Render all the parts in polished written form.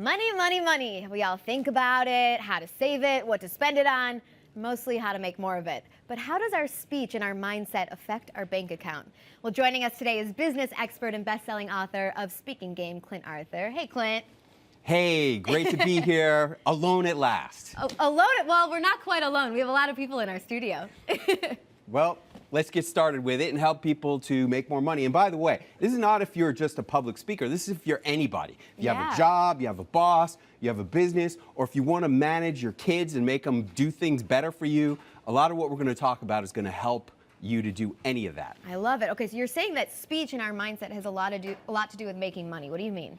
Money, money, money. We all think about it, how to save it, what to spend it on, mostly how to make more of it. But how does our speech and our mindset affect our bank account? Well, joining us today is business expert and best-selling author of Speaking Game, Clint Arthur. Hey, Clint. Hey, great to be here, alone at last. Alone? Well, we're not quite alone. We have a lot of people in our studio. Well, let's get started with it and help people to make more money. And by the way, this is not if you're just a public speaker. This is if you're anybody. If you have a job, you have a boss, you have a business, or if you want to manage your kids and make them do things better for you, a lot of what we're going to talk about is going to help you to do any of that. I love it. Okay, so you're saying that speech and our mindset has a lot to do with making money. What do you mean?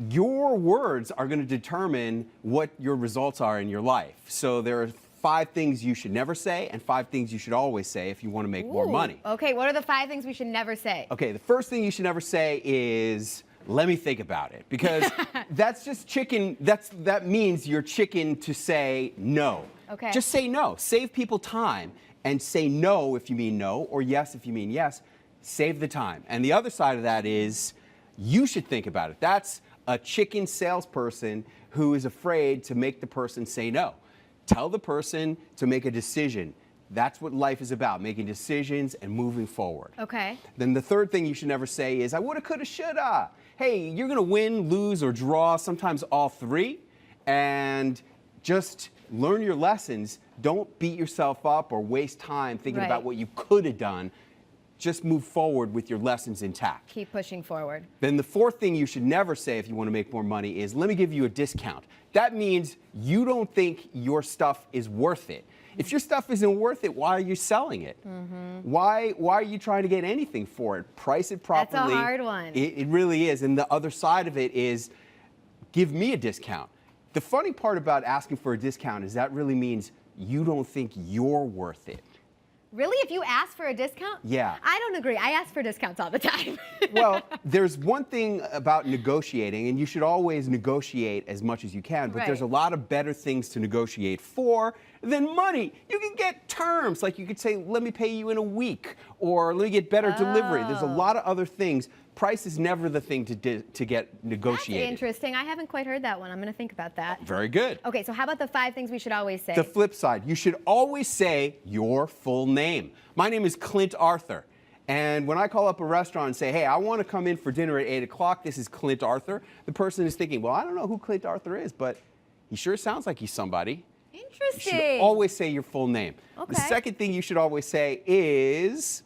Your words are going to determine what your results are in your life. So there are 5 things you should never say and 5 things you should always say if you want to make more money. Okay, what are the 5 things we should never say? Okay, the first thing you should never say is, let me think about it, because that's just chicken. That means you're chicken to say no. Okay. Just say no. Save people time and say no if you mean no, or yes if you mean yes. Save the time. And the other side of that is, you should think about it. That's a chicken salesperson who is afraid to make the person say no. Tell the person to make a decision. That's what life is about, making decisions and moving forward. Okay. Then the third thing you should never say is, I woulda, coulda, shoulda. Hey, you're gonna win, lose, or draw, sometimes all 3, and just learn your lessons. Don't beat yourself up or waste time thinking about what you could have done. Just move forward with your lessons intact. Keep pushing forward. Then the fourth thing you should never say if you want to make more money is, let me give you a discount. That means you don't think your stuff is worth it. If your stuff isn't worth it, why are you selling it? Why are you trying to get anything for it? Price it properly. That's a hard one. It really is. And the other side of it is, give me a discount. The funny part about asking for a discount is that really means you don't think you're worth it. Really? If you ask for a discount? Yeah. I don't agree. I ask for discounts all the time. Well, there's one thing about negotiating, and you should always negotiate as much as you can, but there's a lot of better things to negotiate for than money. You can get terms, like you could say, let me pay you in a week, or let me get better delivery. There's a lot of other things. Price is never the thing to get negotiated. That's interesting. I haven't quite heard that one. I'm going to think about that. Very good. Okay, so how about the 5 things we should always say? The flip side, you should always say your full name. My name is Clint Arthur. And when I call up a restaurant and say, hey, I want to come in for dinner at 8 o'clock, this is Clint Arthur, the person is thinking, well, I don't know who Clint Arthur is, but he sure sounds like he's somebody. Interesting. You should always say your full name. Okay. The second thing you should always say is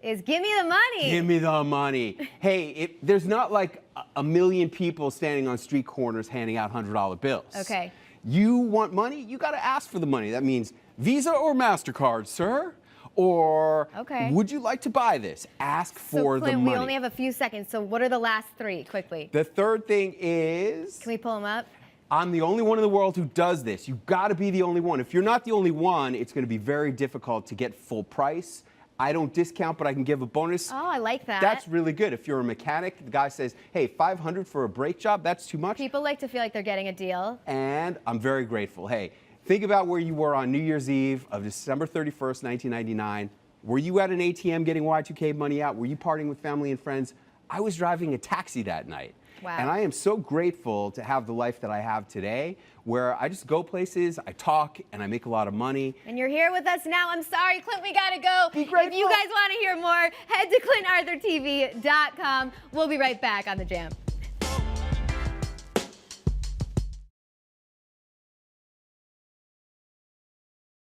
give me the money. Give me the money. Hey, there's not like a million people standing on street corners handing out $100 bills. Okay. You want money, you got to ask for the money. That means Visa or MasterCard, sir? Or would you like to buy this? Ask for Clint, the money. we only have a few seconds, so what are the last 3, quickly? The third thing is, can we pull them up? I'm the only one in the world who does this. You've got to be the only one. If you're not the only one, it's going to be very difficult to get full price. I don't discount, but I can give a bonus. Oh, I like that. That's really good. If you're a mechanic, the guy says, hey, $500 for a brake job, that's too much. People like to feel like they're getting a deal. And I'm very grateful. Hey, think about where you were on New Year's Eve of December 31st, 1999. Were you at an ATM getting Y2K money out? Were you partying with family and friends? I was driving a taxi that night. Wow. And I am so grateful to have the life that I have today, where I just go places, I talk, and I make a lot of money. And you're here with us now. I'm sorry, Clint, we gotta go. Be grateful. If you guys want to hear more, head to ClintArthurTV.com. We'll be right back on The Jam.